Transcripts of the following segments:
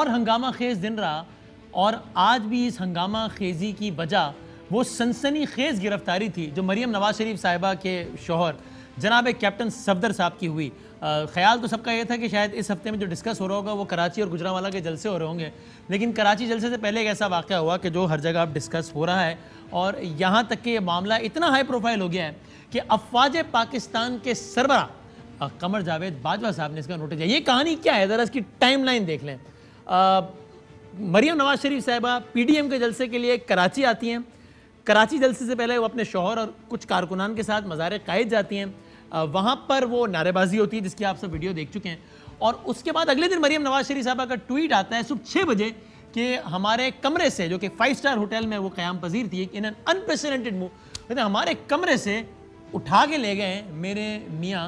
और हंगामा खेज दिन रहा और आज भी इस हंगामा खेजी की वजह वो सनसनी खेज गिरफ्तारी थी जो मरियम नवाज शरीफ साहिबा के शोहर जनाब कैप्टन सफदर साहब की हुई। ख्याल तो सबका ये था कि शायद इस हफ्ते में जो डिस्कस हो रहा होगा वो कराची और गुजरांवाला के जलसे हो रहे होंगे, लेकिन कराची जलसे से पहले एक ऐसा वाक़या हुआ कि जो हर जगह अब डिस्कस हो रहा है और यहाँ तक कि ये मामला इतना हाई प्रोफाइल हो गया है कि अफवाज पाकिस्तान के सरबरा कमर जावेद बाजवा साहब ने इसका नोटिस दिया। ये कहानी क्या है, ज़रा इसकी टाइम लाइन देख लें। मरियम नवाज शरीफ साहिबा PDM के जलसे के लिए कराची आती हैं। कराची जलसे से पहले वो अपने शौहर और कुछ कारकुनान के साथ मज़ार कायद जाती हैं। वहाँ पर वो नारेबाजी होती है जिसकी आप सब वीडियो देख चुके हैं। और उसके बाद अगले दिन मरियम नवाज शरीफ साहबा का ट्वीट आता है सुबह 6 बजे कि हमारे कमरे से, जो कि 5 स्टार होटल में वो क़याम पजीर थी, इन एन अनप्रेसिडेंटेड मूव, कहते हैं हमारे कमरे से उठा के ले गए मेरे मियाँ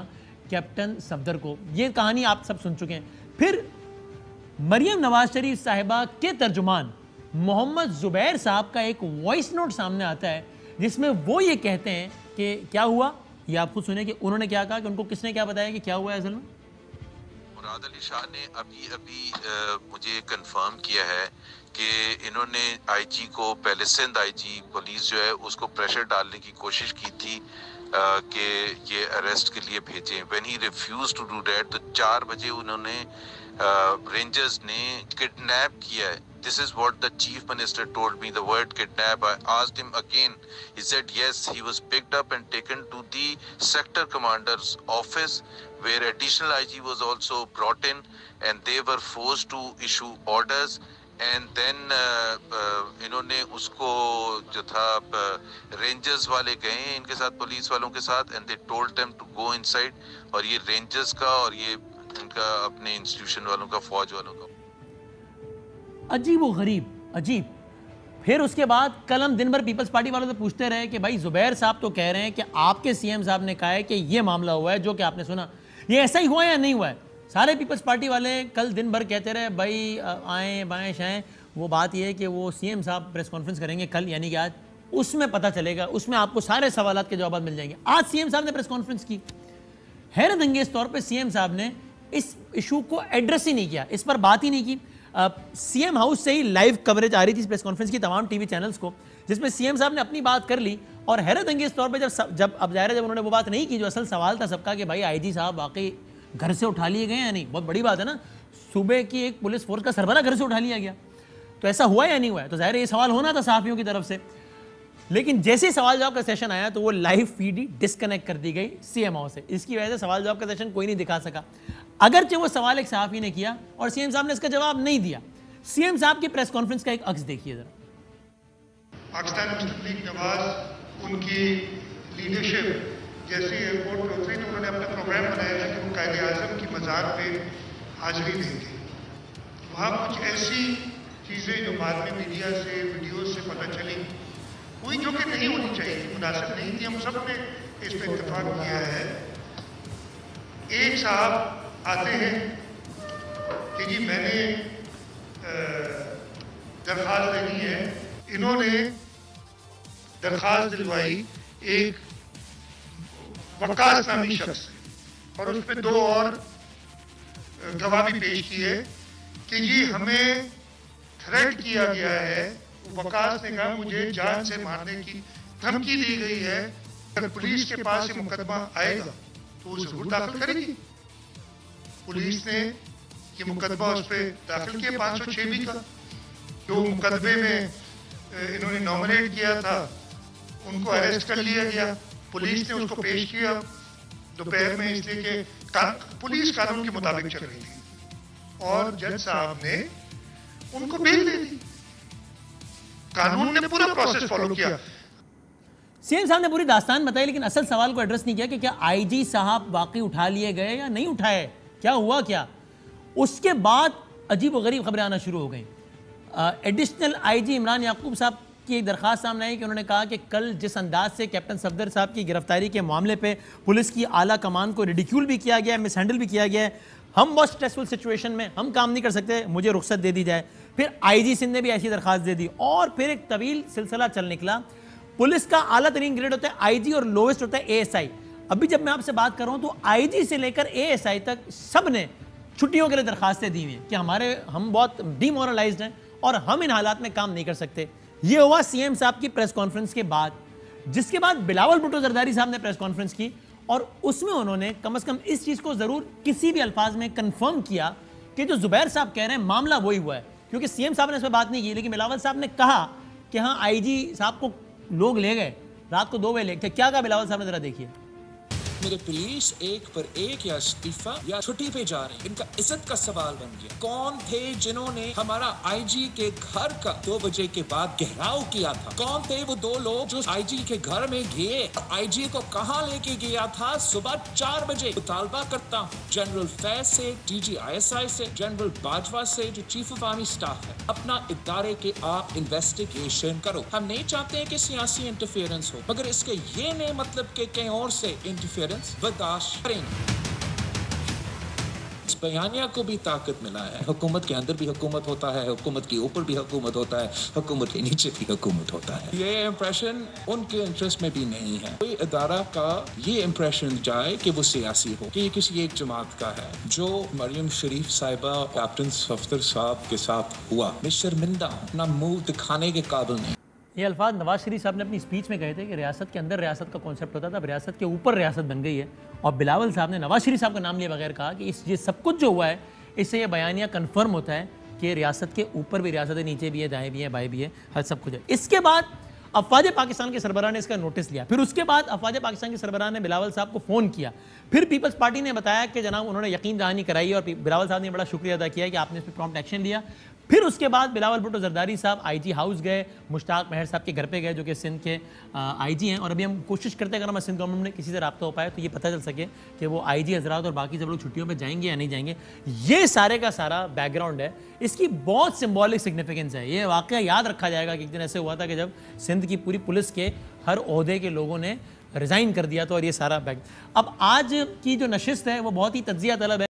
कैप्टन सफदर को। ये कहानी आप सब सुन चुके हैं। फिर मरियम नवाज शरीफ साहिबा के तर्जुमान मोहम्मद जुबैर साहब का एक वॉइस नोट सामने आता है जिसमें वो ये कहते हैं कि क्या हुआ, ये आप खुद सुने कि उन्होंने क्या कहा, कि उनको किसने क्या बताया कि क्या हुआ है असल में। मुराद अली शाह ने अभी मुझे कंफर्म किया है कि इन्होंने IG को, पहले सिंध IG पुलिस जो है उसको प्रेशर डालने की कोशिश की थी कि ये अरेस्ट के लिए भेजें। When he refuse to do that, तो 4 बजे उन्होंने रेंजर्स ने किडनैप किया है। This is what the chief minister told me, the word kidnap. I asked him again. He said yes, he was picked up and taken to the sector commander's office where additional IG was also brought in and they were forced to issue orders. And then इन्होंने उसको जो था rangers वाले गए इनके साथ, police वालों के साथ, and they told them to go inside. और ये रेंजर्स का और ये इनका अपने इंस्टीट्यूशन वालों का, फौज वालों का, अजीब व गरीब, अजीब। फिर उसके बाद कल हम दिन भर पीपल्स पार्टी वालों से पूछते रहे कि भाई जुबैर साहब तो कह रहे हैं कि आपके CM साहब ने कहा है कि ये मामला हुआ है जो कि आपने सुना, ये ऐसा ही हुआ है या नहीं हुआ है। सारे पीपल्स पार्टी वाले कल दिन भर कहते रहे भाई आएँ बाएँ शाएँ। वो बात ये है कि वो CM साहब प्रेस कॉन्फ्रेंस करेंगे कल, यानी कि आज, उसमें पता चलेगा, उसमें आपको सारे सवालात के जवाब मिल जाएंगे। आज CM साहब ने प्रेस कॉन्फ्रेंस की। हैरत अंगेज तौर पर CM साहब ने इस इशू को एड्रेस ही नहीं किया, इस पर बात ही नहीं की। CM हाउस से ही लाइव कवरेज आ रही थी इस प्रेस कॉन्फ्रेंस की तमाम TV चैनल्स को, जिसमें CM साहब ने अपनी बात कर ली। और हैरत अंगेज तौर पे जब अब ज़ाहिर है जब उन्होंने वो बात नहीं की जो असल सवाल था सबका कि भाई IG साहब वाकई घर से उठा लिए गए या नहीं। बहुत बड़ी बात है ना, सूबे की एक पुलिस फोर्स का सरबरा घर से उठा लिया गया, तो ऐसा हुआ या नहीं हुआ है, तो ज़ाहिर ये सवाल होना था सहाफ़ियों की तरफ से। लेकिन जैसे ही सवाल जवाब का सेशन आया तो वो लाइव फीड ही डिस्कनेक्ट कर दी गई CM हाउस से। इसकी वजह से सवाल जवाब का सेशन कोई नहीं दिखा सका, अगरचे वो सवाल एक सहाफ़ी ने किया और CM साहब ने इसका जवाब नहीं दिया। CM साहब की प्रेस कॉन्फ्रेंस का एक अक्स देखिए जरा। पाकिस्तान मुस्लिम लीग नवाज, उनकी लीडरशिप जैसे एयरपोर्ट पे उतरी तो उन्होंने अपना प्रोग्राम बनाया था कि वो कायदे आज़म की मज़ार पे हाजिरी देंगे। वहाँ कुछ ऐसी चीज़ें जो बाद में मीडिया से, वीडियो से पता चली, हुई जो कि नहीं होनी चाहिए, मुनासिब नहीं थी। हम सब ने इस पर इत्तेफाक किया है। एक साहब आते हैं कि जी मैंने दरख्वास्त देनी है। इन्होंने दरख्वास्त दिलवाई एक वकास नामी शख्स से और उस पर 2 और गवाह भी पेश की है कि जी हमें थ्रेट किया गया है। वकास ने कहा मुझे जान से मारने की धमकी दी गई है, अगर पुलिस के पास ये मुकदमा आएगा तो वो जरूर दाखिल करेगी। पुलिस ने ये मुकदमा उस पर दाखिल किया 506 भी का, जो मुकदमे में इन्होंने नॉमिनेट किया था उनको अरेस्ट कर लिया गया। पुलिस ने उसको पेश किया दोपहर में, इसलिए कि पुलिस कानून के मुताबिक चल रही थी और जज साहब ने उनको बेल दे दी। कानून ने पूरा प्रोसेस फॉलो किया। CM साहब ने पूरी दास्तान बताई, लेकिन असल सवाल को एड्रेस नहीं किया कि क्या IG साहब वाकई उठा लिए गए या नहीं उठाए, क्या हुआ क्या। उसके बाद अजीब व गरीब खबरें आना शुरू हो गई। एडिशनल IG इमरान याकूब साहब की एक दरख्वास्त सामने आई कि उन्होंने कहा कि कल जिस अंदाज से कैप्टन सफदर साहब की गिरफ्तारी के मामले पे पुलिस की आला कमान को रिडिक्यूल भी किया गया है, मिसहैंडल भी किया गया है, हम बहुत स्ट्रेसफुल सिचुएशन में हम काम नहीं कर सकते, मुझे रुख्सत दे दी जाए। फिर IG सिंध ने भी ऐसी दरख्वास्त दे दी और फिर एक तवील सिलसिला चल निकला। पुलिस का आला तरीन ग्रेड होता है IG और लोवेस्ट होता है ASI। अभी जब मैं आपसे बात कर रहा हूं तो IG से लेकर ASI तक सब ने छुट्टियों के लिए दरखास्तें दी हुई हैं कि हम बहुत डीमोरलाइज्ड हैं और हम इन हालात में काम नहीं कर सकते। ये हुआ सीएम साहब की प्रेस कॉन्फ्रेंस के बाद, जिसके बाद बिलावल भुट्टो जरदारी साहब ने प्रेस कॉन्फ्रेंस की और उसमें उन्होंने कम से कम इस चीज़ को ज़रूर किसी भी अल्फाज में कंफर्म किया कि जो जुबैर साहब कह रहे हैं मामला वही हुआ है। क्योंकि सीएम साहब ने इस पर बात नहीं की, लेकिन बिलावल साहब ने कहा कि हाँ आईजी साहब को लोग ले गए, रात को 2 बजे ले गए। क्या कहा बिलावल साहब ने, जरा देखिए। मेरे पुलिस एक पर एक या इस्तीफा या छुट्टी पे जा रहे हैं, इनका इज्जत का सवाल बन गया। कौन थे जिन्होंने हमारा आईजी के घर का 2 बजे के बाद घेराव किया था? कौन थे वो 2 लोग जो आईजी के घर में गए? आईजी को कहां लेके गया था? सुबह 4 बजे। मुतालबा करता हूँ जनरल फैज से, DGISI से, जनरल बाजवा से, जो चीफ ऑफ आर्मी स्टाफ है, अपना इदारे के आप इन्वेस्टिगेशन करो। हम नहीं चाहते हैं कि सियासी इंटरफेरेंस हो, मगर इसके ये नहीं मतलब कि कहीं और से इंटरफेरेंस बर्दाश्त करेंगे। इस बयानिया को भी ताकत मिला है। हुकूमत के अंदर भी हुकूमत होता है, हुकूमत के ऊपर भी हुकूमत होता है, हुकूमत के नीचे भी हुकूमत होता है। ये इंप्रेशन उनके इंटरेस्ट में भी नहीं है। कोई इदारा का ये इंप्रेशन जाए कि वो सियासी हो, कि ये किसी एक जमात का है। जो मरियम शरीफ साहिबा कैप्टन सफदर साहब के साथ हुआ, मैं शर्मिंदा हूँ, अपना मुंह दिखाने के काबिल नहीं। ये अल्फाज नवाज शरीफ साहब ने अपनी स्पीच में कहे थे कि रियासत के अंदर रियासत का कॉन्सेप्ट होता था, अब रियासत के ऊपर रियासत बन गई है। और बिलावल साहब ने नवाज शरीफ साहब का नाम लिए बगैर कहा कि ये सब कुछ जो हुआ है, इससे ये बयानिया कन्फर्म होता है कि रियासत के ऊपर भी रियासत है, नीचे भी है, दाएँ भी है, बाएँ भी है, हर सब कुछ है। इसके बाद अफवाज पाकिस्तान के सरबराह ने इसका नोटिस लिया। फिर उसके बाद अफवाज पाकिस्तान के सरबराह ने बिलावल साहब को फ़ोन किया। फिर पीपल्स पार्टी ने बताया कि जनाब उन्होंने यकीन दहानी कराई और बिलावल साहब ने बड़ा शुक्रिया अदा किया कि आपने इस पर प्रॉम्प्ट एक्शन लिया। फिर उसके बाद बिलावल भुट्टो जरदारी साहब आईजी हाउस गए, मुश्ताक महर साहब के घर पे गए जो कि सिंध के आईजी हैं। और अभी हम कोशिश करते हैं अगर हमारे सिंध गवर्नमेंट में किसी से रब्ता हो पाए तो ये पता चल सके कि वो आईजी हजरात और बाकी सब लोग छुट्टियों पे जाएंगे या नहीं जाएंगे। ये सारे का सारा बैकग्राउंड है, इसकी बहुत सिंबॉलिक सिग्निफिकेंस है। ये वाकया याद रखा जाएगा कि एक दिन ऐसे हुआ था कि जब सिंध की पूरी पुलिस के हर ओहदे के लोगों ने रिज़ाइन कर दिया था और ये सारा बैक। अब आज की जो नशिस्त है वो बहुत ही तज्जिया तलब है।